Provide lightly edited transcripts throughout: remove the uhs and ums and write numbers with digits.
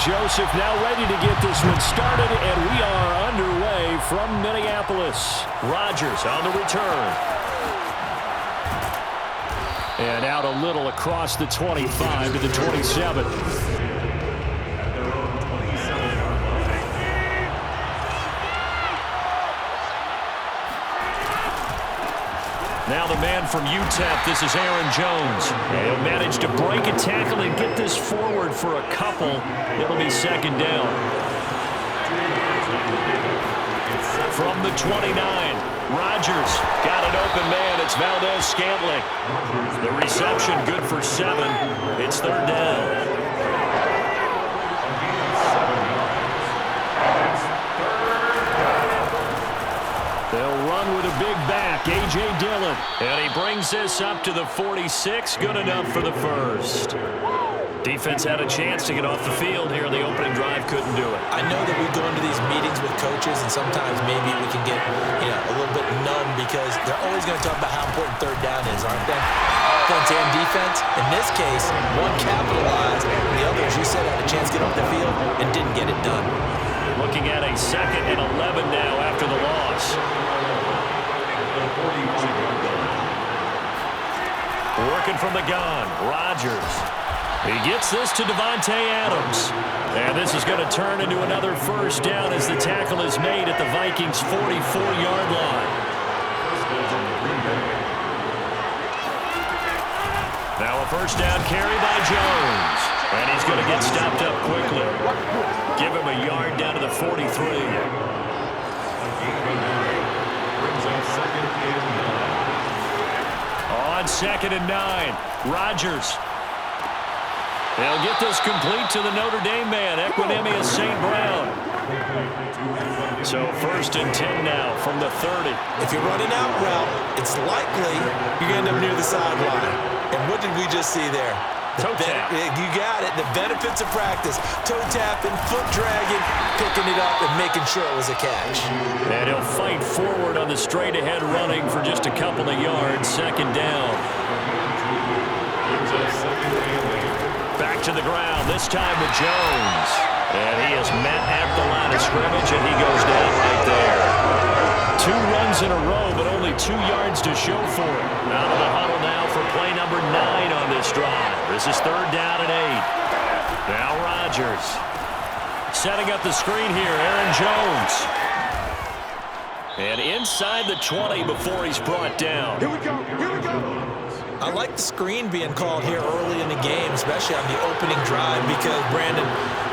Joseph now ready to get this one started, and we are underway from Minneapolis. Rodgers on the return. And out a little across the 25 to the 27. Now the man from UTEP, this is Aaron Jones. He'll manage to break a tackle and get this forward for a couple. It'll be second down. From the 29, Rodgers got an open man. It's Valdez-Scantling. The reception good for 7. It's third down. They'll run with a big back, A.J. Dillon. And he brings this up to the 46. Good enough for the first. Defense had a chance to get off the field here in the opening drive. Couldn't do it. I know that we go into these meetings with coaches, and sometimes maybe we can get a little bit numb because they're always going to talk about how important third down is, aren't they? Offense and defense. In this case, one capitalized, and the other, as you said, had a chance to get off the field and didn't get it done. Looking at a 2nd and 11 now after the loss. Working from the gun, Rodgers. He gets this to Devontae Adams. And this is going to turn into another first down as the tackle is made at the Vikings' 44-yard line. Now a first down carry by Jones. And he's going to get stopped up quickly. Give him a yard down to the 43. On 2nd and 9, Rodgers. They'll get this complete to the Notre Dame man, Equinemius St. Brown. So 1st and 10 now from the 30. If you're running out route, it's likely you're going to end up near the sideline. And what did we just see there? Toe tap. You got it. The benefits of practice. Toe tapping, foot dragging, picking it up, and making sure it was a catch. And he'll fight forward on the straight-ahead running for just a couple of yards. 2nd down. Back to the ground, this time with Jones. And he is met at the line of scrimmage, and he goes down right there. 2 runs in a row, but only 2 yards to show for it. Out of the huddle now for play number 9 on this drive. This is 3rd down and 8. Now Rodgers. Setting up the screen here, Aaron Jones. And inside the 20 before he's brought down. Here we go, here we go. I like the screen being called here early in the game, especially on the opening drive, because, Brandon,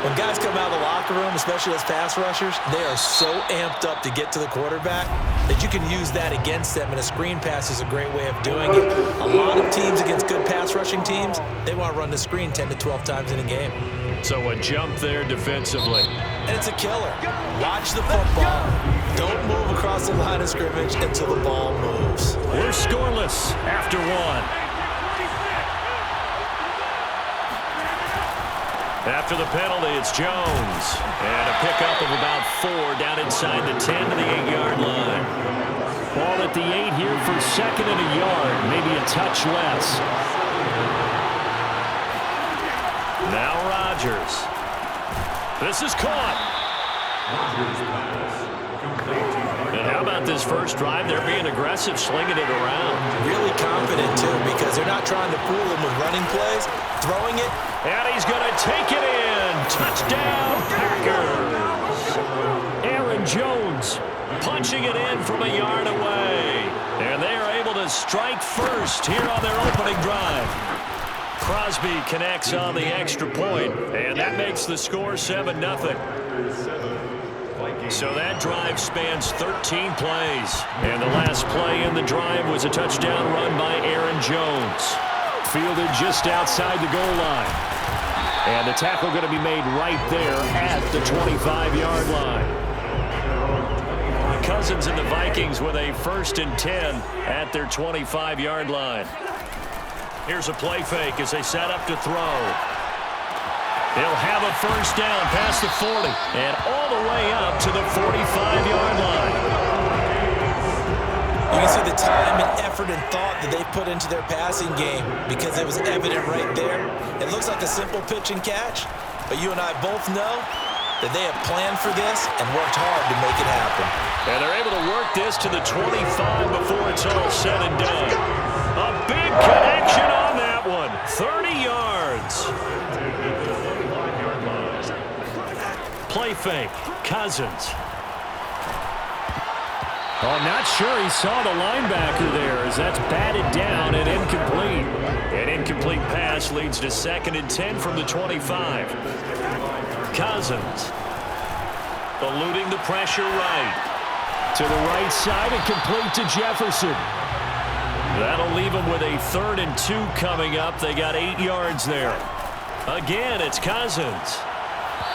when guys come out of the locker room, especially as pass rushers, they are so amped up to get to the quarterback that you can use that against them, and a screen pass is a great way of doing it. A lot of teams against good pass rushing teams, they want to run the screen 10 to 12 times in a game. So a jump there defensively. And it's a killer. Watch the football. Don't move across the line of scrimmage until the ball moves. We're scoreless after 1. After the penalty, it's Jones. And a pickup of about 4 down inside the 10 to the 8-yard line. Ball at the 8 here for 2nd and a yard, maybe a touch less. Now Rodgers. This is caught. And how about this first drive? They're being aggressive, slinging it around. Really confident, too, because they're not trying to fool him with running plays. Throwing it. And he's going to take it in. Touchdown, Packers. Aaron Jones punching it in from a yard away. And they are able to strike first here on their opening drive. Crosby connects on the extra point, and that makes the score 7-0. So that drive spans 13 plays. And the last play in the drive was a touchdown run by Aaron Jones. Fielded just outside the goal line. And the tackle going to be made right there at the 25-yard line. Cousins and the Vikings with a 1st and 10 at their 25-yard line. Here's a play fake as they set up to throw. They'll have a first down past the 40 and all the way up to the 45-yard line. You can see the time and effort and thought that they put into their passing game because it was evident right there. It looks like a simple pitch and catch. But you and I both know that they have planned for this and worked hard to make it happen. And they're able to work this to the 25 before it's all said and done. A big connection on that one. 30 yards. Play fake. Cousins. Oh, not sure he saw the linebacker there as that's batted down and incomplete. An incomplete pass leads to 2nd and 10 from the 25. Cousins. Eluding the pressure right. To the right side and complete to Jefferson. That'll leave them with a 3rd and 2 coming up. They got 8 yards there. Again, it's Cousins.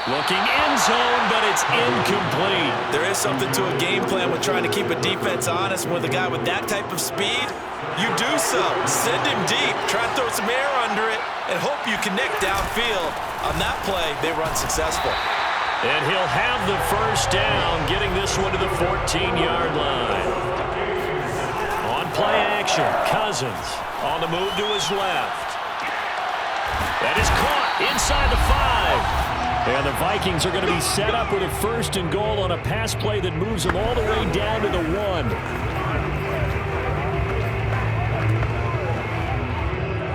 Looking end zone, but it's incomplete. There is something to a game plan with trying to keep a defense honest. With a guy with that type of speed, you do so. Send him deep, try to throw some air under it, and hope you connect downfield. On that play, they run successful. And he'll have the first down, getting this one to the 14-yard line. On play action, Cousins on the move to his left. That is caught inside the 5. And the Vikings are going to be set up with a 1st and goal on a pass play that moves them all the way down to the 1.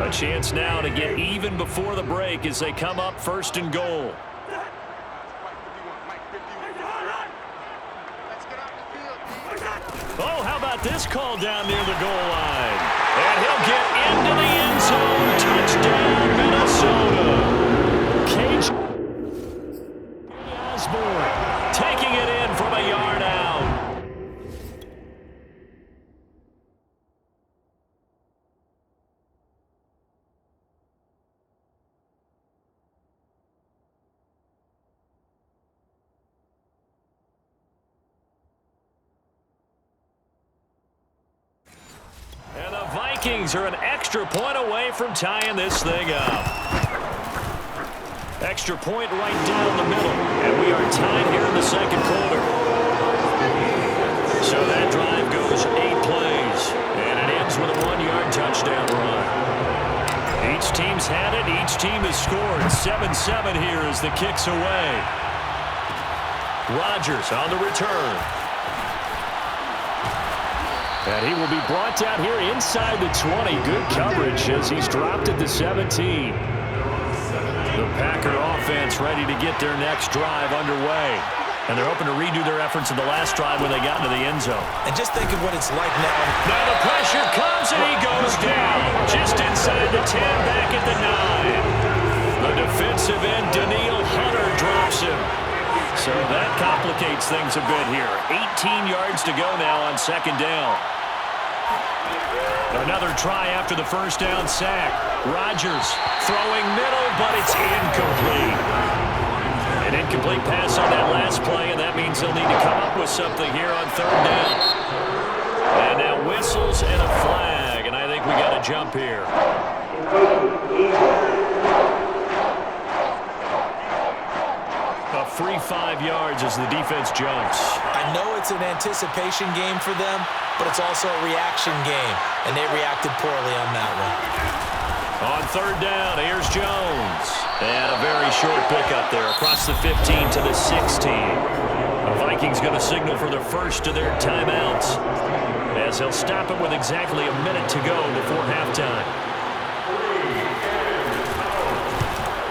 A chance now to get even before the break as they come up 1st and goal. Oh, how about this call down near the goal line? And he'll get into the end zone. Touchdown, Minnesota. Cage. Taking it in from a yard out. And the Vikings are an extra point away from tying this thing up. Extra point right down the middle. And we are tied here in the 2nd quarter. So that drive goes 8 plays. And it ends with a 1-yard touchdown run. Each team's had it. Each team has scored. 7-7 here as the kick's away. Rodgers on the return. And he will be brought down here inside the 20. Good coverage as he's dropped at the 17. The Packer offense ready to get their next drive underway. And they're hoping to redo their efforts in the last drive when they got into the end zone. And just think of what it's like now. Now the pressure comes and he goes down. Just inside the 10, back at the 9. The defensive end, Daniil Hunter, drops him. So that complicates things a bit here. 18 yards to go now on 2nd down. Another try after the 1st down sack. Rodgers throwing middle, but it's incomplete. An incomplete pass on that last play, and that means they'll need to come up with something here on 3rd down. And now whistles and a flag, and I think we got a jump here. A free 5 yards as the defense jumps. I know it's an anticipation game for them, but it's also a reaction game, and they reacted poorly on that one. On 3rd down, here's Jones. And a very short pickup there across the 15 to the 16. The Vikings going to signal for the first of their timeouts as they'll stop it with exactly a minute to go before halftime.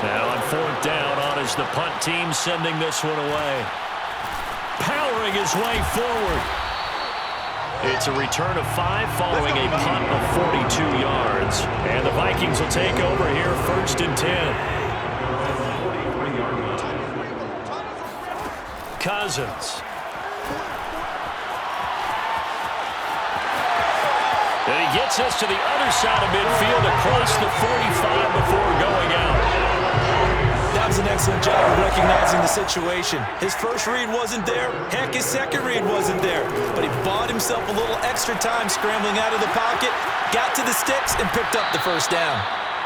Now on 4th down, on is the punt team sending this one away. Powering his way forward. It's a return of 5 following a punt of 42 yards. And the Vikings will take over here 1st and 10. Cousins. And he gets us to the other side of midfield across the 45 before going out. That was an excellent job of recognizing the situation. His first read wasn't there. Heck, his second read wasn't there. But he bought himself a little extra time scrambling out of the pocket, got to the sticks, and picked up the 1st down.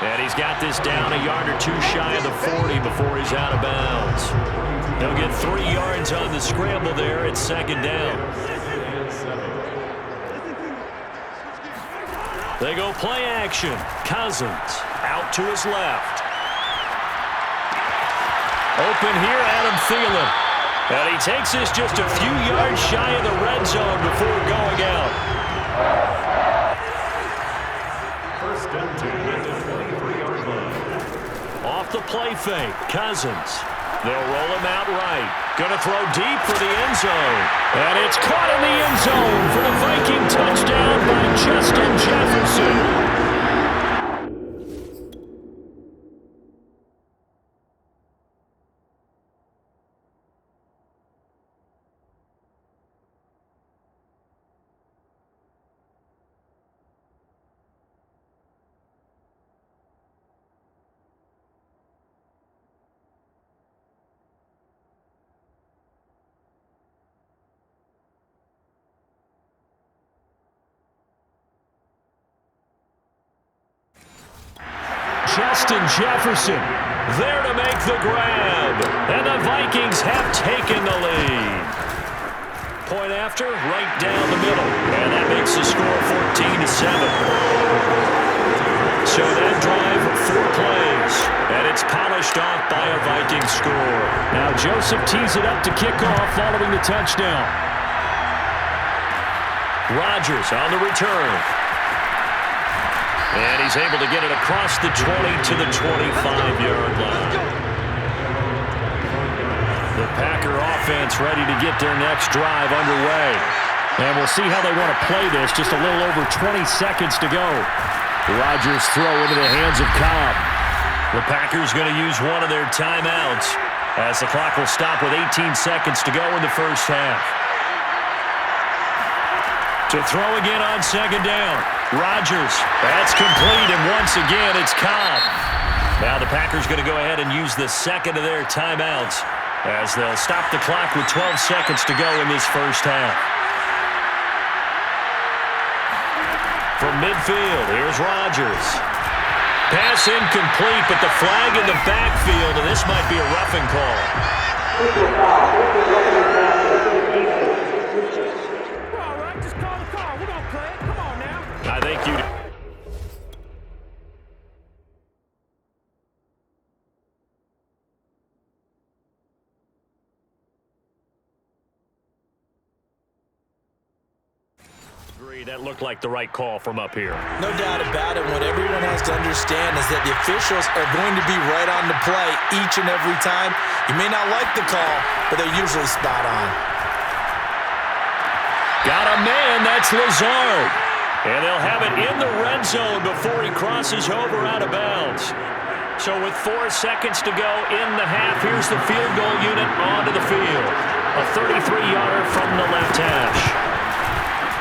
And he's got this down a yard or two shy of the 40 before he's out of bounds. They'll get 3 yards on the scramble there at 2nd down. They go play action. Cousins out to his left. Open here, Adam Thielen. And he takes this just a few yards shy of the red zone before going out. First and 10 at the 23-yard line. Off the play fake, Cousins. They'll roll him out right. Going to throw deep for the end zone. And it's caught in the end zone for the Viking touchdown by Justin Jefferson. Justin Jefferson there to make the grab. And the Vikings have taken the lead. Point after, right down the middle. And that makes the score 14-7. So that drive, 4 plays. And it's polished off by a Viking score. Now Joseph tees it up to kick off following the touchdown. Rodgers on the return. And he's able to get it across the 20 to the 25-yard line. The Packer offense ready to get their next drive underway. And we'll see how they want to play this. Just a little over 20 seconds to go. Rodgers throw into the hands of Cobb. The Packers going to use one of their timeouts as the clock will stop with 18 seconds to go in the first half. To throw again on second down. Rodgers. That's complete, and once again, it's Cobb. Now the Packers going to go ahead and use the second of their timeouts as they'll stop the clock with 12 seconds to go in this first half. From midfield, here's Rodgers. Pass incomplete, but the flag in the backfield, and this might be a roughing call. I think you... That looked like the right call from up here. No doubt about it. What everyone has to understand is that the officials are going to be right on the play each and every time. You may not like the call, but they're usually spot on. Got a man, that's Lazard. And they'll have it in the red zone before he crosses over out of bounds. So with 4 seconds to go in the half, here's the field goal unit onto the field. A 33-yarder from the left hash.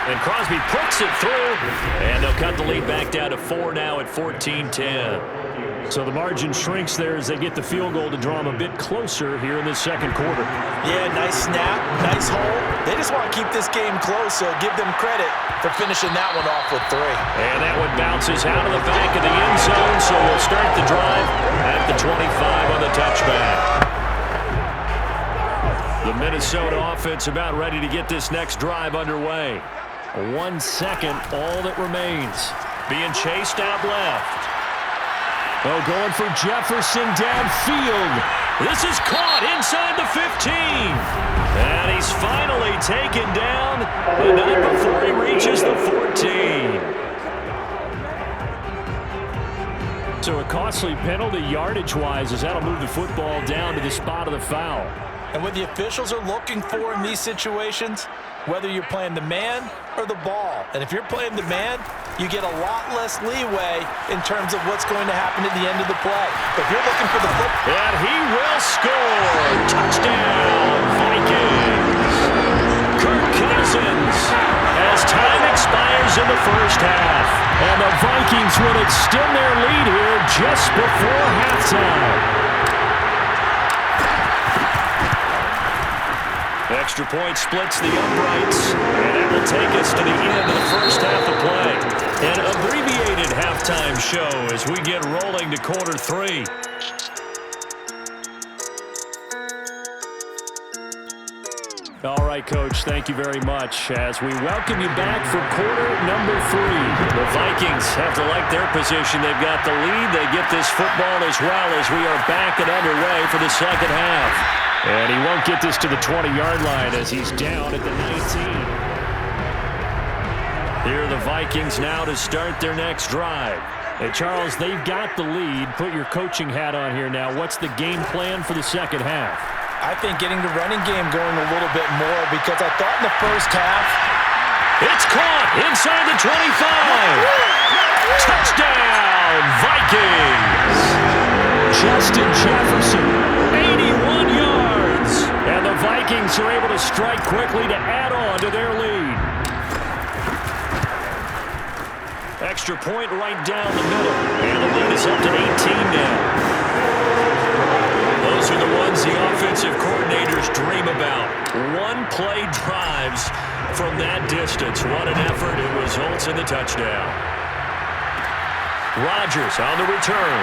And Crosby puts it through, and they'll cut the lead back down to 4 now at 14-10. So the margin shrinks there as they get the field goal to draw them a bit closer here in this second quarter. Yeah, nice snap, nice hole. They just want to keep this game close, so give them credit for finishing that one off with 3. And that one bounces out of the back of the end zone, so we'll start the drive at the 25 on the touchback. The Minnesota offense about ready to get this next drive underway. 1 second, all that remains. Being chased out left. Oh, going for Jefferson downfield. This is caught inside the 15. And he's finally taken down, but not before he reaches the 14. So a costly penalty yardage-wise as that'll move the football down to the spot of the foul. And what the officials are looking for in these situations, whether you're playing the man or the ball. And if you're playing the man, you get a lot less leeway in terms of what's going to happen at the end of the play. But if you're looking for the football... And he will score! Touchdown, Vikings! Kirk Cousins as time expires in the first half. And the Vikings will extend their lead here just before halftime. Extra point splits the uprights, and it will take us to the end of the first half of play. An abbreviated halftime show as we get rolling to quarter 3. All right, Coach, thank you very much. As we welcome you back for quarter number 3. The Vikings have to like their position. They've got the lead. They get this football as well as we are back and underway for the second half. And he won't get this to the 20-yard line as he's down at the 19. Here are the Vikings now to start their next drive. Hey, Charles, they've got the lead. Put your coaching hat on here now. What's the game plan for the second half? I think getting the running game going a little bit more because I thought in the first half. It's caught inside the 25. Touchdown, Vikings. Justin Jefferson, 81 yards. And the Vikings are able to strike quickly to add on to their lead. Extra point right down the middle. And the lead is up to 18 now. Those are the ones the offensive coordinators dream about. One-play drives from that distance. What an effort. It results in the touchdown. Rodgers on the return.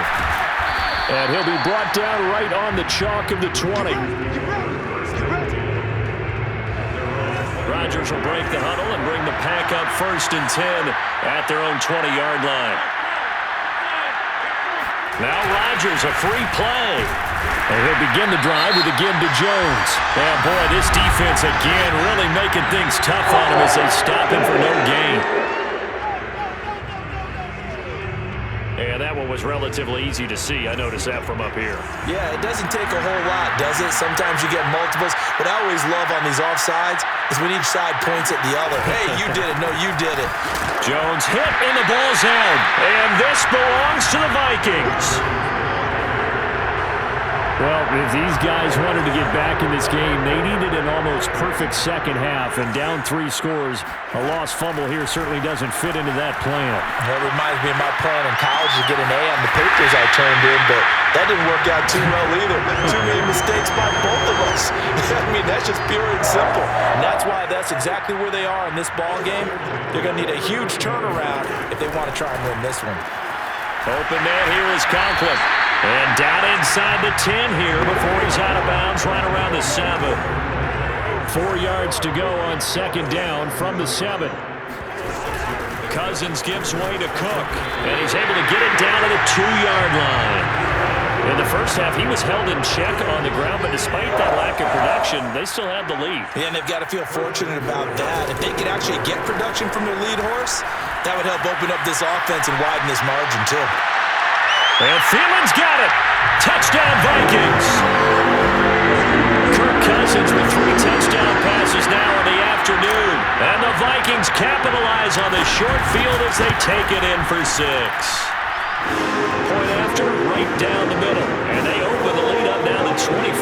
And he'll be brought down right on the chalk of the 20. Rodgers will break the huddle and bring the pack up 1st and 10 at their own 20-yard line. Now Rodgers, a free play. And he'll begin the drive with a give to Jones. And boy, this defense again really making things tough on him as they stop him for no gain. And that one was relatively easy to see. I noticed that from up here. Yeah, it doesn't take a whole lot, does it? Sometimes you get multiples. What I always love on these offsides is when each side points at the other. Hey, you did it. No, you did it. Jones hit and the ball's out. And this belongs to the Vikings. Well, if these guys wanted to get back in this game, they needed an almost perfect second half. And down 3 scores, a lost fumble here certainly doesn't fit into that plan. That reminds me of my plan in college to get an A on the papers I turned in, but that didn't work out too well either. Too many mistakes by both of us. I mean, that's just pure and simple. And that's why that's exactly where they are in this ball game. They're going to need a huge turnaround if they want to try and win this one. Open man here is Conklin. And down inside the 10 here before he's out of bounds right around the 7. 4 yards to go on second down from the 7. Cousins gives way to Cook. And he's able to get it down to the 2-yard line. In the first half, he was held in check on the ground, but despite that lack of production, they still have the lead. Yeah, and they've got to feel fortunate about that. If they could actually get production from their lead horse, that would help open up this offense and widen this margin, too. And Thielman's got it. Touchdown, Vikings. Kirk Cousins with 3 touchdown passes now in the afternoon. And the Vikings capitalize on the short field as they take it in for 6. Point after, right down the middle. And they open the lead up now to 25.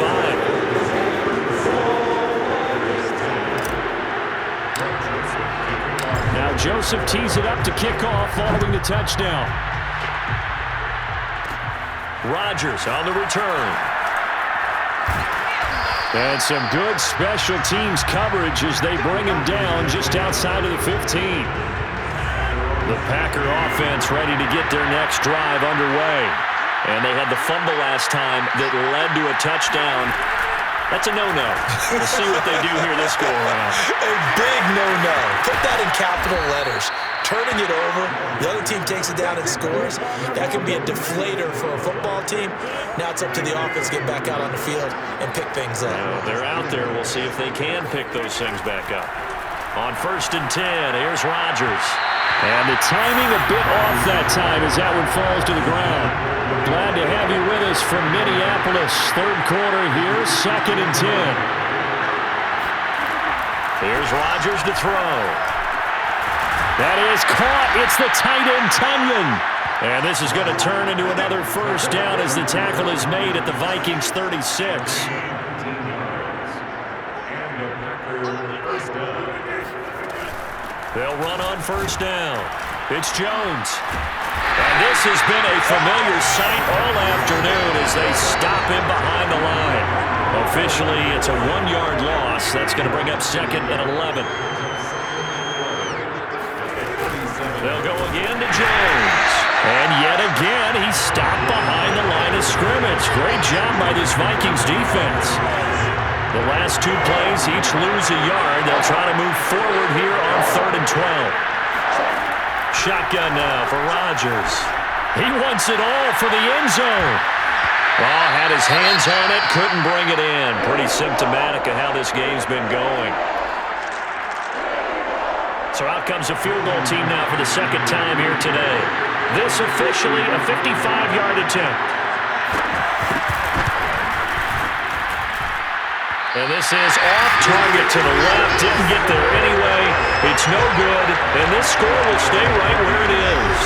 Now Joseph tees it up to kick off following the touchdown. Rodgers on the return. And some good special teams coverage as they bring him down just outside of the 15. The Packer offense ready to get their next drive underway. And they had the fumble last time that led to a touchdown. That's a no-no. We'll see what they do here this go-around. A big no-no. Put that in capital letters. Turning it over, the other team takes it down and scores. That can be a deflator for a football team. Now it's up to the offense to get back out on the field and pick things up. Well, they're out there. We'll see if they can pick those things back up. On 1st and 10, here's Rodgers. And the timing a bit off that time as that one falls to the ground. Glad to have you with us from Minneapolis. 3rd quarter here, 2nd and 10. Here's Rodgers to throw. That is caught. It's the tight end, Tunyon. And this is going to turn into another first down as the tackle is made at the Vikings 36. They'll run on 1st down. It's Jones. And this has been a familiar sight all afternoon as they stop him behind the line. Officially, it's a 1-yard loss. That's going to bring up 2nd and 11. They'll go again to Jones. And yet again, he's stopped behind the line of scrimmage. Great job by this Vikings defense. The last two plays each lose a yard. They'll try to move forward here on 3rd and 12. Shotgun now for Rodgers. He wants it all for the end zone. Oh, had his hands on it, couldn't bring it in. Pretty symptomatic of how this game's been going. So out comes a field goal team now for the second time here today. This officially a 55-yard attempt. And this is off target to the left. Didn't get there anyway. It's no good. And this score will stay right where it is.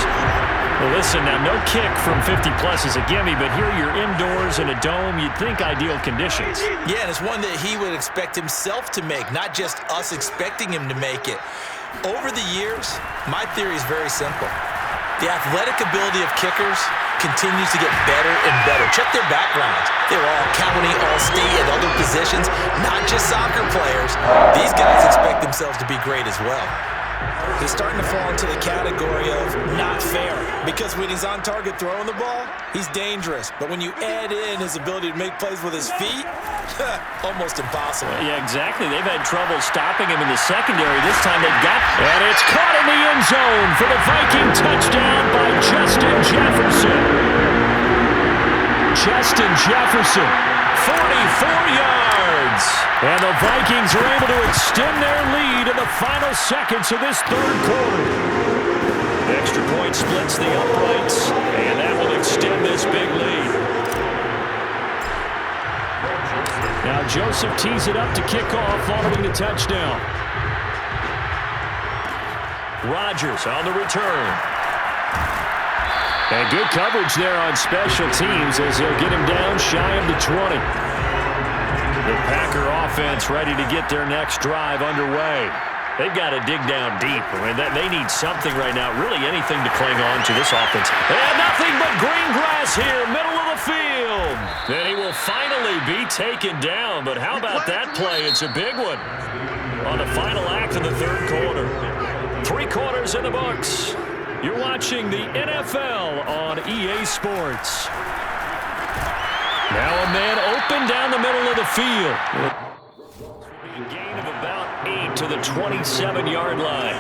Well, listen, now no kick from 50-plus is a gimme, but here you're indoors in a dome. You'd think ideal conditions. Yeah, and it's one that he would expect himself to make, not just us expecting him to make it. Over the years, my theory is very simple. The athletic ability of kickers continues to get better and better. Check their backgrounds. They were all county, all-state, and other positions, not just soccer players. These guys expect themselves to be great as well. He's starting to fall into the category of not fair, because when he's on target throwing the ball, he's dangerous. But when you add in his ability to make plays with his feet, almost impossible. Yeah, exactly. They've had trouble stopping him in the secondary. This time they've got, and it's caught in the end zone for the Viking touchdown by Justin Jefferson. Justin Jefferson, 44 yards. And the Vikings are able to extend their lead in the final seconds of this third quarter. The extra point splits the uprights, and that will extend this big lead. Now Joseph tees it up to kick off following the touchdown. Rodgers on the return. And good coverage there on special teams as they'll get him down shy of the 20. The Packer offense ready to get their next drive underway. They've got to dig down deep. I mean, they need something right now, really anything to cling on to this offense. And nothing but green grass here, middle of the field. And he will finally be taken down. But how about that play? It's a big one on the final act of the third quarter. 3 quarters in the books. You're watching the NFL on EA Sports. Now a man open down the middle of the field. A gain of about 8 to the 27-yard line.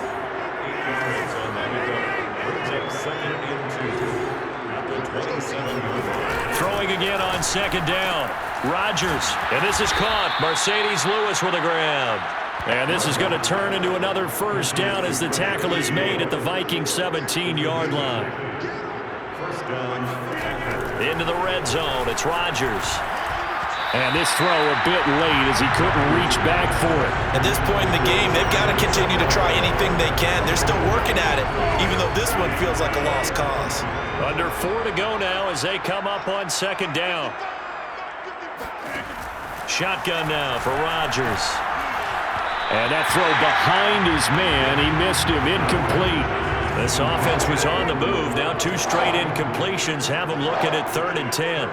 Throwing again on second down. Rodgers, and this is caught. Mercedes Lewis with a grab. And this is going to turn into another first down as the tackle is made at the Viking 17-yard line. Into the red zone, it's Rodgers. And this throw a bit late as he couldn't reach back for it. At this point in the game, they've got to continue to try anything they can. They're still working at it, even though this one feels like a lost cause. Under 4 to go now as they come up on second down. Shotgun now for Rodgers. And that throw behind his man, he missed him, incomplete. This offense was on the move. Now 2 straight incompletions have them looking at 3rd and 10.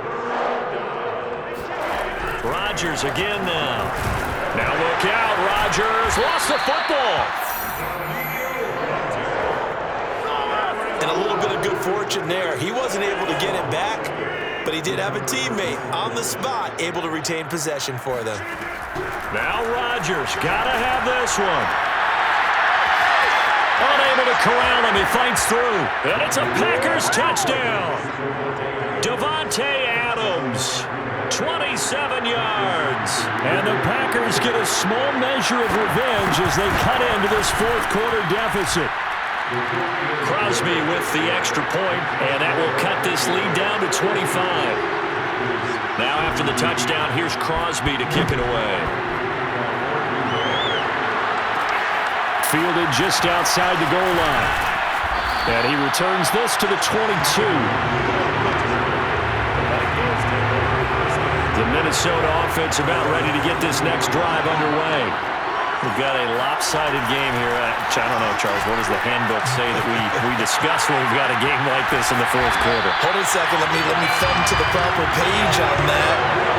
Rodgers again now. Now look out, Rodgers lost the football. And a little bit of good fortune there. He wasn't able to get it back, but he did have a teammate on the spot able to retain possession for them. Now Rodgers, gotta have this one. Unable to corral him, he fights through. And it's a Packers touchdown. Davante Adams, 27 yards. And the Packers get a small measure of revenge as they cut into this fourth quarter deficit. Crosby with the extra point, and that will cut this lead down to 25. Now after the touchdown, here's Crosby to kick it away. Fielded just outside the goal line. And he returns this to the 22. The Minnesota offense about ready to get this next drive underway. We've got a lopsided game here. I don't know, Charles, what does the handbook say that we discuss when we've got a game like this in the fourth quarter? Hold on a second. Let me thumb to the proper page on that.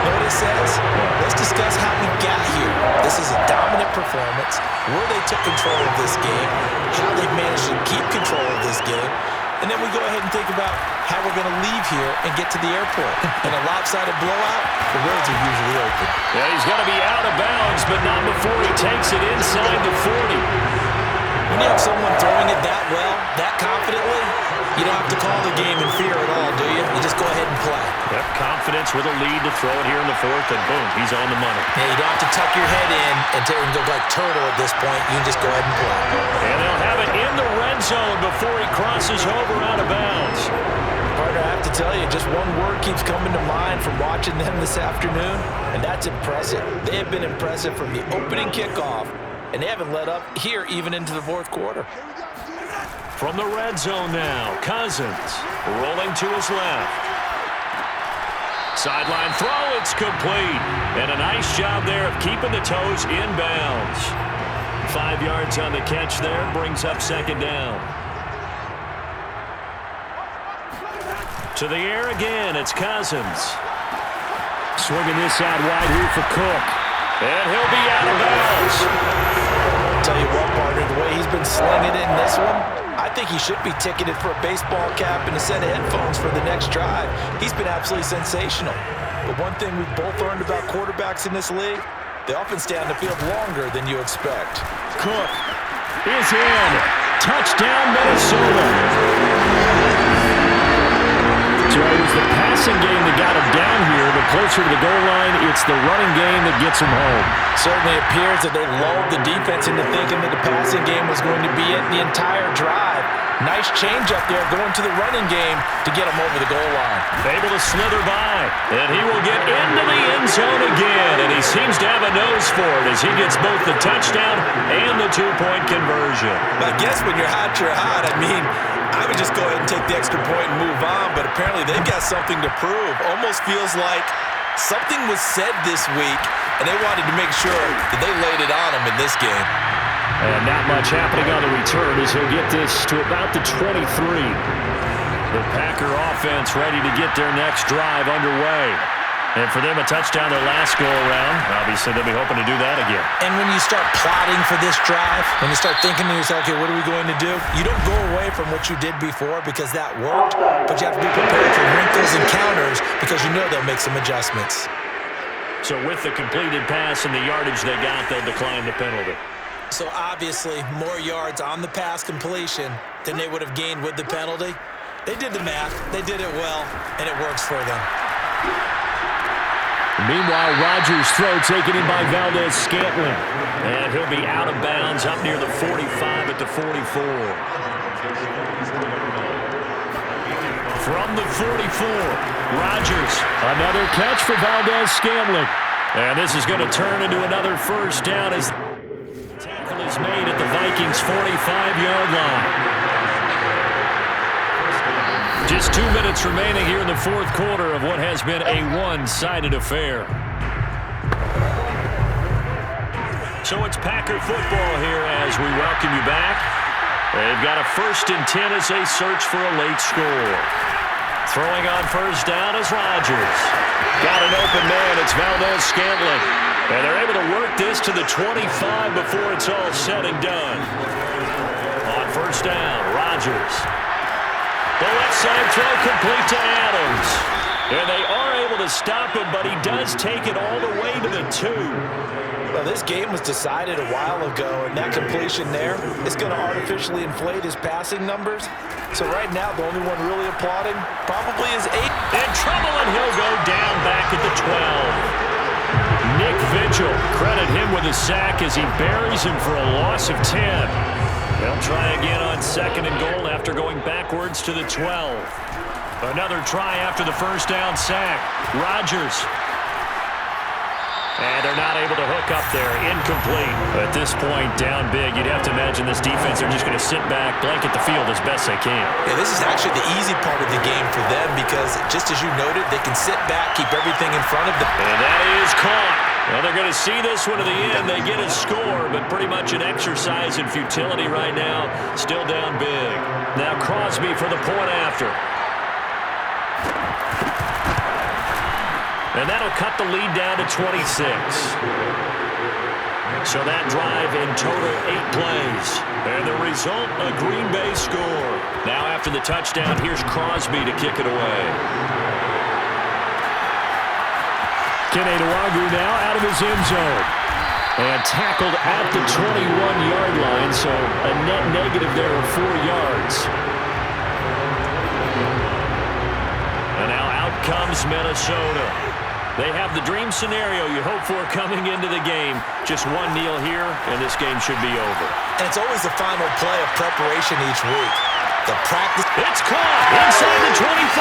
Know what it says? Let's discuss how we got here. This is a dominant performance, where they took control of this game, how they managed to keep control of this game, And then we go ahead and think about how we're going to leave here and get to the airport. In a lopsided blowout, the roads are usually open. Yeah, he's going to be out of bounds, but not before he takes it inside the 40. When you have someone throwing it that well, that confidently, you don't have to call the game in fear at all, do you? You just go ahead and play. Yep, confidence with a lead to throw it here in the fourth, and boom, he's on the money. Yeah, you don't have to tuck your head in and go like turtle at this point. You can just go ahead and play. And they'll have it in the red zone before he crosses over out of bounds. Partner, I have to tell you, just one word keeps coming to mind from watching them this afternoon, and that's impressive. They have been impressive from the opening kickoff, and they haven't let up here even into the fourth quarter. From the red zone now, Cousins rolling to his left. Sideline throw, it's complete. And a nice job there of keeping the toes in bounds. 5 yards on the catch there, brings up second down. To the air again, it's Cousins. Swinging this out wide here for Cook. And he'll be out of bounds. I'll tell you what, partner, the way he's been slinging in this one, I think he should be ticketed for a baseball cap and a set of headphones for the next drive. He's been absolutely sensational. But one thing we've both learned about quarterbacks in this league, they often stay on the field longer than you expect. Cook is in. Touchdown, Minnesota. So it was the passing game that got him down here, but closer to the goal line, it's the running game that gets him home. Certainly appears that they lulled the defense into thinking that the passing game was going to be it the entire drive. Nice change up there going to the running game to get him over the goal line. Able to slither by, and he will get into the end zone again, and he seems to have a nose for it as he gets both the touchdown and the two-point conversion. I guess when you're hot, you're hot. I mean, I would just go ahead and take the extra point and move on, but apparently they've got something to prove. Almost feels like something was said this week, and they wanted to make sure that they laid it on them in this game. And not much happening on the return as he'll get this to about the 23. The Packer offense ready to get their next drive underway. And for them, a touchdown their last go-around. Obviously, they'll be hoping to do that again. And when you start plotting for this drive, when you start thinking to yourself, okay, what are we going to do? You don't go away from what you did before because that worked, but you have to be prepared for wrinkles and counters because you know they'll make some adjustments. So with the completed pass and the yardage they got, they'll decline the penalty. So obviously, more yards on the pass completion than they would have gained with the penalty. They did the math, they did it well, and it works for them. Meanwhile, Rodgers' throw taken in by Valdez-Scantling. And he'll be out of bounds up near the 45 at the 44. From the 44, Rodgers. Another catch for Valdez-Scantling. And this is going to turn into another first down as the tackle is made at the Vikings' 45-yard line. Just 2 minutes remaining here in the fourth quarter of what has been a one-sided affair. So it's Packer football here as we welcome you back. They've got a 1st and 10 as they search for a late score. Throwing on first down is Rodgers. Got an open man. It's Valdez-Scantling. And they're able to work this to the 25 before it's all said and done. On first down, Rodgers. The left side throw complete to Adams. And they are able to stop him, but he does take it all the way to the 2. Well, this game was decided a while ago, and that completion there is going to artificially inflate his passing numbers. So right now, the only one really applauding probably is 8. In trouble, and he'll go down back at the 12. Nick Vigil, credit him with a sack as he buries him for a loss of 10. They'll try again on 2nd and goal after going backwards to the 12. Another try after the first down sack. Rodgers. And they're not able to hook up there. Incomplete. At this point, down big. You'd have to imagine this defense, they're just going to sit back, blanket the field as best they can. Yeah, this is actually the easy part of the game for them because, just as you noted, they can sit back, keep everything in front of them. And that is caught. Well, they're going to see this one to the end. They get a score, but pretty much an exercise in futility right now. Still down big. Now Crosby for the point after. And that'll cut the lead down to 26. So that drive in total 8 plays. And the result, a Green Bay score. Now after the touchdown. Here's Crosby to kick it away. Keneduagu now out of his end zone. And tackled at the 21-yard line, so a net negative there of 4 yards. And now out comes Minnesota. They have the dream scenario you hope for coming into the game. Just one kneel here, and this game should be over. And it's always the final play of preparation each week. The practice. It's caught inside the 25.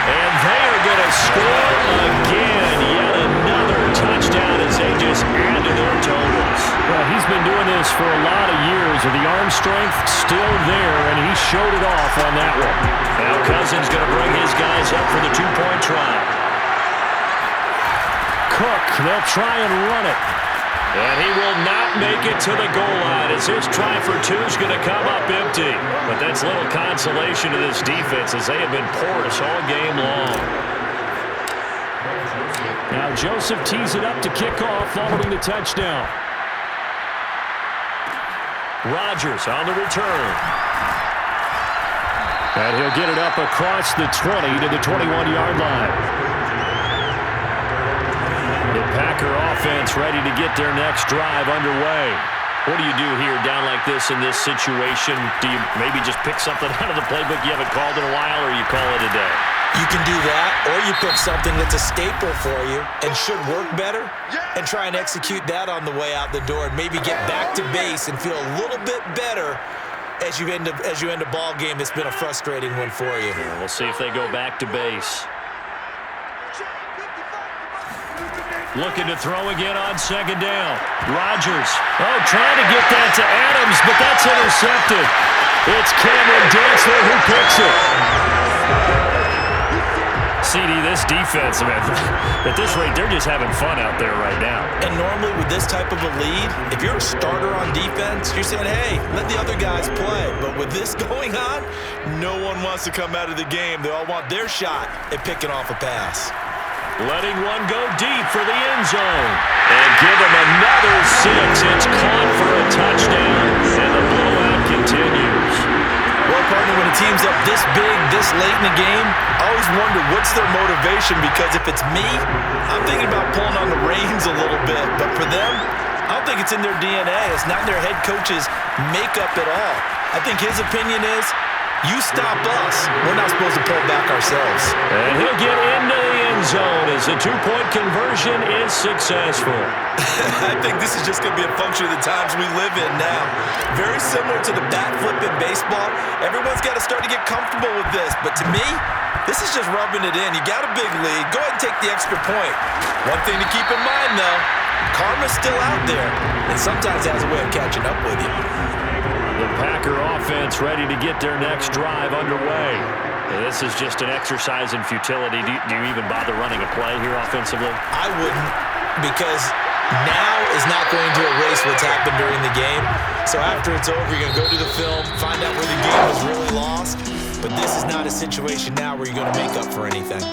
And they are going to score again. Yet another touchdown as they just add to their totals. Well, he's been doing this for a lot of years, and the arm strength still there, and he showed it off on that one. Now Cousins going to bring his guys up for the two-point try. Cook, they'll try and run it. And he will not make it to the goal line as his try for two is going to come up empty. But that's little consolation to this defense as they have been porous all game long. Now Joseph tees it up to kick off following the touchdown. Rodgers on the return. And he'll get it up across the 20 to the 21-yard line. The Packer offense ready to get their next drive underway. What do you do here down like this in this situation? Do you maybe just pick something out of the playbook you haven't called in a while, or you call it a day? You can do that, or you pick something that's a staple for you and should work better and try and execute that on the way out the door and maybe get back to base and feel a little bit better as you end a ball game that's been a frustrating one for you. Yeah, we'll see if they go back to base. Looking to throw again on second down. Rodgers. Oh, trying to get that to Adams, but that's intercepted. It's Cameron Dantzler who picks it. CD, this defense, man, at this rate, they're just having fun out there right now. And normally with this type of a lead, if you're a starter on defense, you're saying, hey, let the other guys play. But with this going on, no one wants to come out of the game. They all want their shot at picking off a pass. Letting one go deep for the end zone. And give him another 6. It's caught for a touchdown, and the blowout continues. Well, partner, when a team's up this big, this late in the game, I always wonder what's their motivation, because if it's me, I'm thinking about pulling on the reins a little bit. But for them, I don't think it's in their DNA. It's not in their head coach's makeup at all. I think his opinion is, you stop us, we're not supposed to pull back ourselves. And he'll get into the end zone as the two-point conversion is successful. I think this is just going to be a function of the times we live in now. Very similar to the bat flip in baseball. Everyone's got to start to get comfortable with this. But to me, this is just rubbing it in. You got a big lead. Go ahead and take the extra point. One thing to keep in mind, though, karma's still out there. And sometimes it has a way of catching up with you. The Packer offense ready to get their next drive underway. This is just an exercise in futility. Do you even bother running a play here offensively? I wouldn't, because now is not going to erase what's happened during the game. So after it's over, you're going to go to the film, find out where the game was really lost. But this is not a situation now where you're going to make up for anything.